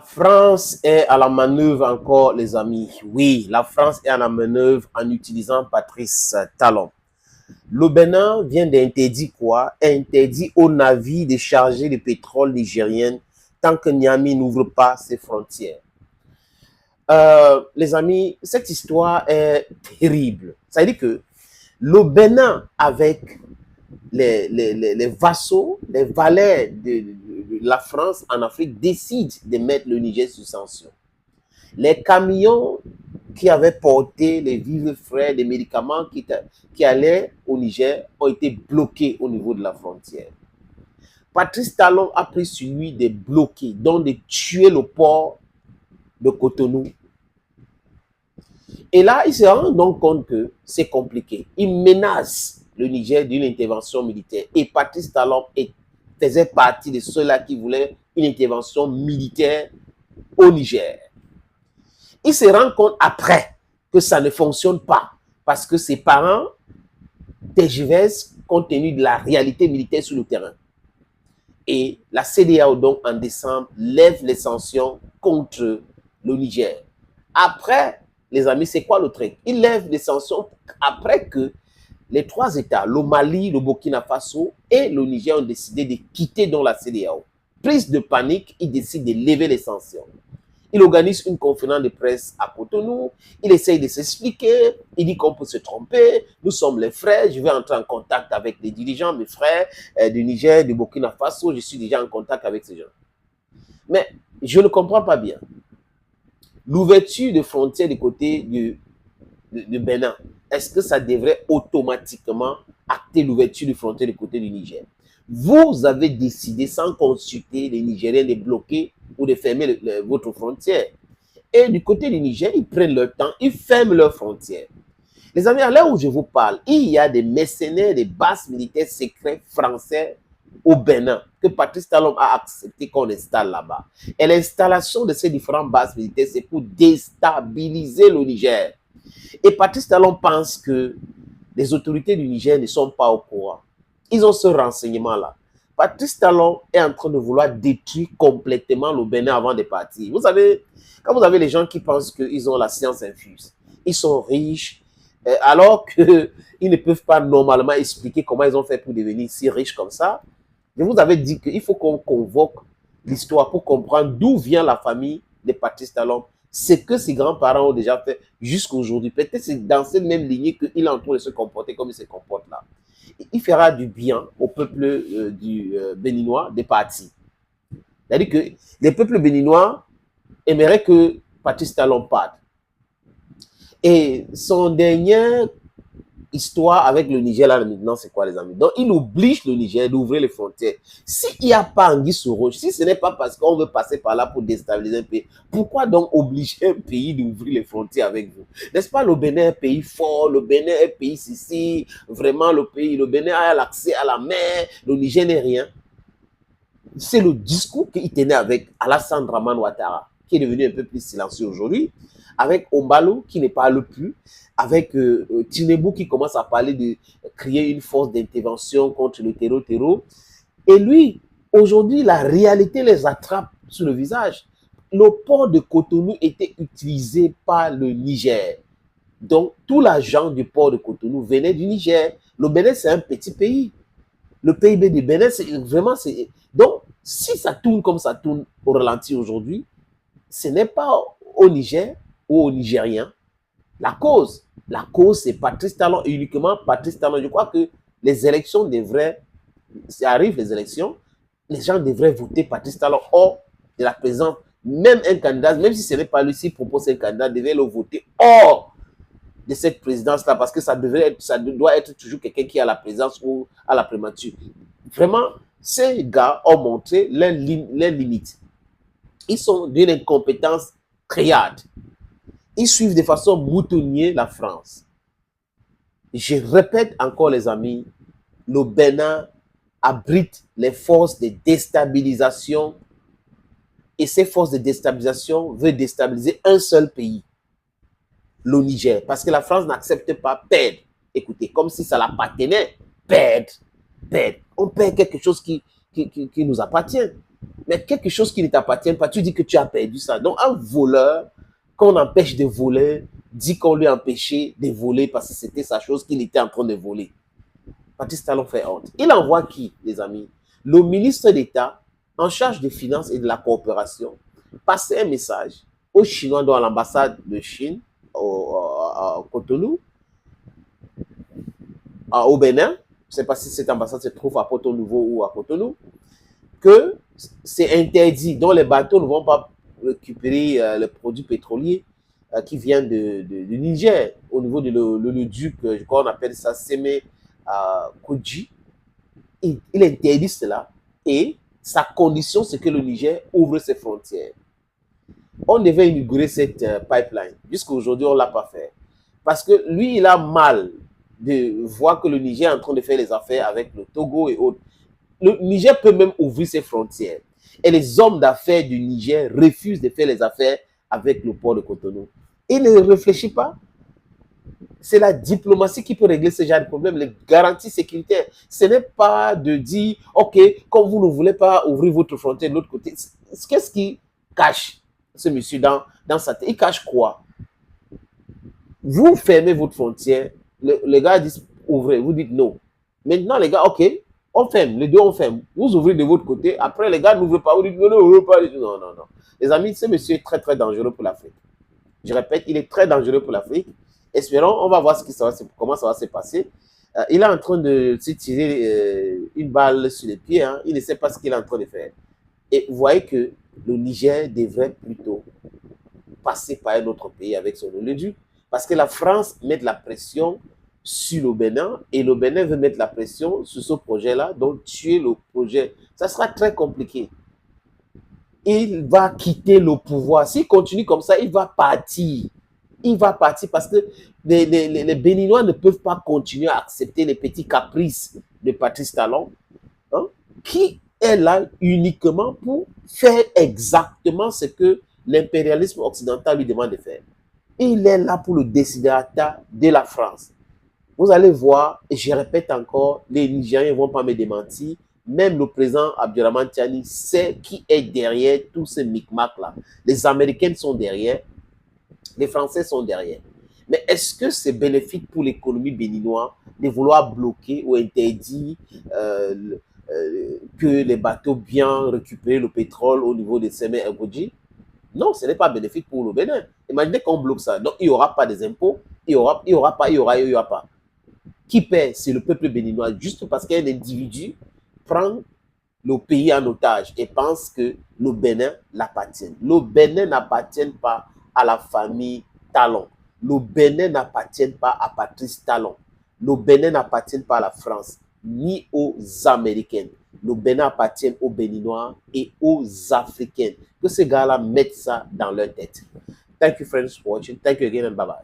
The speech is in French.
France est à la manœuvre encore, les amis. Oui, la France est à la manœuvre en utilisant Patrice Talon. Le Bénin vient d'interdire quoi? Interdit aux navires de charger le pétrole nigérien tant que Niamey n'ouvre pas ses frontières. Les amis, cette histoire est terrible. Ça veut dire que le Bénin, avec les vassaux, les valets de la France en Afrique, décide de mettre le Niger sous sanction. Les camions qui avaient porté les vivres frais, des médicaments qui allaient au Niger ont été bloqués au niveau de la frontière. Patrice Talon a pris sur lui de bloquer, donc de tuer le port de Cotonou. Et là, il se rend donc compte que c'est compliqué. Il menace le Niger d'une intervention militaire. Et Patrice Talon faisait partie de ceux-là qui voulaient une intervention militaire au Niger. Il se rend compte après que ça ne fonctionne pas parce que ses parents tergiversent compte tenu de la réalité militaire sur le terrain. Et la CEDEAO, donc, en décembre, lève les sanctions contre le Niger. Après, les amis, c'est quoi le truc? Il lève les sanctions après que les trois États, le Mali, le Burkina Faso et le Niger, ont décidé de quitter donc la CEDEAO. Prise de panique, il décide de lever les sanctions. Il organise une conférence de presse à Cotonou. Il essaye de s'expliquer. Il dit qu'on peut se tromper. Nous sommes les frères. Je vais entrer en contact avec les dirigeants, mes frères du Niger, du Burkina Faso. Je suis déjà en contact avec ces gens. Mais je ne comprends pas bien. L'ouverture de frontières du côté du Bénin, est-ce que ça devrait automatiquement acter l'ouverture de frontières du côté du Niger? Vous avez décidé, sans consulter les Nigériens, de bloquer ou de fermer votre frontière. Et du côté du Niger, ils prennent leur temps, ils ferment leurs frontières. Les amis, à l'heure où je vous parle, il y a des mercenaires, des bases militaires secrets français au Bénin, que Patrice Talon a accepté qu'on installe là-bas. Et l'installation de ces différentes bases militaires, c'est pour déstabiliser le Niger. Et Patrice Talon pense que les autorités du Niger ne sont pas au courant. Ils ont ce renseignement-là. Patrice Talon est en train de vouloir détruire complètement le Bénin avant de partir. Vous savez, quand vous avez les gens qui pensent qu'ils ont la science infuse, ils sont riches, alors qu'ils ne peuvent pas normalement expliquer comment ils ont fait pour devenir si riches comme ça. Je vous avais dit qu'il faut qu'on convoque l'histoire pour comprendre d'où vient la famille de Patrice Talon, ce que ses grands-parents ont déjà fait jusqu'à aujourd'hui. Peut-être c'est dans cette même lignée qu'il est en train de se comporter comme il se comporte là. Il fera du bien au peuple du béninois de partir. C'est-à-dire que les peuples béninois aimeraient que Patrice Talon parte. Et son dernière histoire avec le Niger, là, maintenant, c'est quoi, les amis? Donc, il oblige le Niger d'ouvrir les frontières. S'il n'y a pas anguille sous roche, si ce n'est pas parce qu'on veut passer par là pour déstabiliser un pays, pourquoi donc obliger un pays d'ouvrir les frontières avec vous? N'est-ce pas, le Bénin est un pays fort, le Bénin est un pays ici, vraiment le Bénin a l'accès à la mer, le Niger n'est rien. C'est le discours qu'il tenait avec Alassane Dramane Ouattara, qui est devenu un peu plus silencieux aujourd'hui, avec Ombalo qui ne parle plus, avec Tinebou qui commence à parler de créer une force d'intervention contre le terreau. Et lui, aujourd'hui, la réalité les attrape sur le visage. Le port de Cotonou était utilisé par le Niger. Donc, tout l'argent du port de Cotonou venait du Niger. Le Bénin, c'est un petit pays. Le PIB du Bénin, c'est vraiment... Donc, si ça tourne comme ça tourne au ralenti aujourd'hui, ce n'est pas au Niger ou aux Nigériens. La cause, c'est Patrice Talon, uniquement Patrice Talon. Je crois que les élections devraient, ça arrive les élections, les gens devraient voter Patrice Talon hors de la présidence. Même un candidat, même si ce n'est pas lui qui propose un candidat, devrait le voter hors de cette présidence-là, parce que ça doit être toujours quelqu'un qui a la présidence ou à la primature. Vraiment, ces gars ont montré leurs limites. Ils sont d'une incompétence criarde. Ils suivent de façon moutonnière la France. Je répète encore, les amis, le Bénin abrite les forces de déstabilisation et ces forces de déstabilisation veulent déstabiliser un seul pays, le Niger, parce que la France n'accepte pas perdre. Écoutez, comme si ça l'appartenait, perdre. On perd quelque chose qui nous appartient. Mais quelque chose qui ne t'appartient pas, tu dis que tu as perdu ça. Donc, un voleur qu'on empêche de voler, dit qu'on lui a empêché de voler parce que c'était sa chose qu'il était en train de voler. Patrice Talon fait honte. Il envoie qui, les amis? Le ministre d'État en charge des finances et de la coopération passer un message aux Chinois dans l'ambassade de Chine au Cotonou, au Bénin. Je ne sais pas si cette ambassade se trouve à Porto Nouveau ou à Cotonou, que c'est interdit. Donc les bateaux ne vont pas récupérer les produits pétroliers qui viennent du Niger, au niveau de l'oléoduc, je crois qu'on appelle ça Sémé Kodji. Il interdit cela et sa condition, c'est que le Niger ouvre ses frontières. On devait inaugurer cette pipeline. Jusqu'à aujourd'hui, on ne l'a pas fait. Parce que lui, il a mal de voir que le Niger est en train de faire les affaires avec le Togo et autres. Le Niger peut même ouvrir ses frontières. Et les hommes d'affaires du Niger refusent de faire les affaires avec le port de Cotonou. Il ne réfléchit pas. C'est la diplomatie qui peut régler ce genre de problème, les garanties sécuritaires. Ce n'est pas de dire, OK, comme vous ne voulez pas ouvrir votre frontière de l'autre côté, qu'est-ce qui cache ce monsieur dans sa tête? Il cache quoi? Vous fermez votre frontière, les gars disent ouvrez, vous dites non. Maintenant, les gars, OK, on ferme, les deux on ferme. Vous ouvrez de votre côté, après les gars n'ouvrent pas, vous dites non, non, on veut pas. Non, non, non. Les amis, ce monsieur est très, très dangereux pour l'Afrique. Je répète, il est très dangereux pour l'Afrique. Espérons, on va voir comment ça va se passer. Il est en train de se tirer une balle sur les pieds. Hein. Il ne sait pas ce qu'il est en train de faire. Et vous voyez que le Niger devrait plutôt passer par un autre pays avec son oléoduc. Parce que la France met de la pression sur le Bénin et le Bénin veut mettre la pression sur ce projet-là, donc tuer le projet. Ça sera très compliqué. Il va quitter le pouvoir. S'il continue comme ça, il va partir. Il va partir parce que les Béninois ne peuvent pas continuer à accepter les petits caprices de Patrice Talon, hein, qui est là uniquement pour faire exactement ce que l'impérialisme occidental lui demande de faire. Il est là pour le désidérata de la France. Vous allez voir, et je répète encore, les Nigériens ne vont pas me démentir, même le président Abdurrahman Tiani sait qui est derrière tous ces micmacs-là. Les Américains sont derrière, les Français sont derrière. Mais est-ce que c'est bénéfique pour l'économie béninoise de vouloir bloquer ou interdire que les bateaux viennent récupérer le pétrole au niveau de Sémé et Godji? Non, ce n'est pas bénéfique pour le Bénin. Imaginez qu'on bloque ça. Donc, il n'y aura pas des impôts, il n'y aura pas. Qui paie? C'est le peuple béninois, juste parce qu'un individu prend le pays en otage et pense que le Bénin l'appartient. Le Bénin n'appartient pas à la famille Talon. Le Bénin n'appartient pas à Patrice Talon. Le Bénin n'appartient pas à la France, ni aux Américains. Le Bénin appartient aux Béninois et aux Africains. Que ces gars-là mettent ça dans leur tête. Thank you, friends, for watching. Thank you again and bye-bye.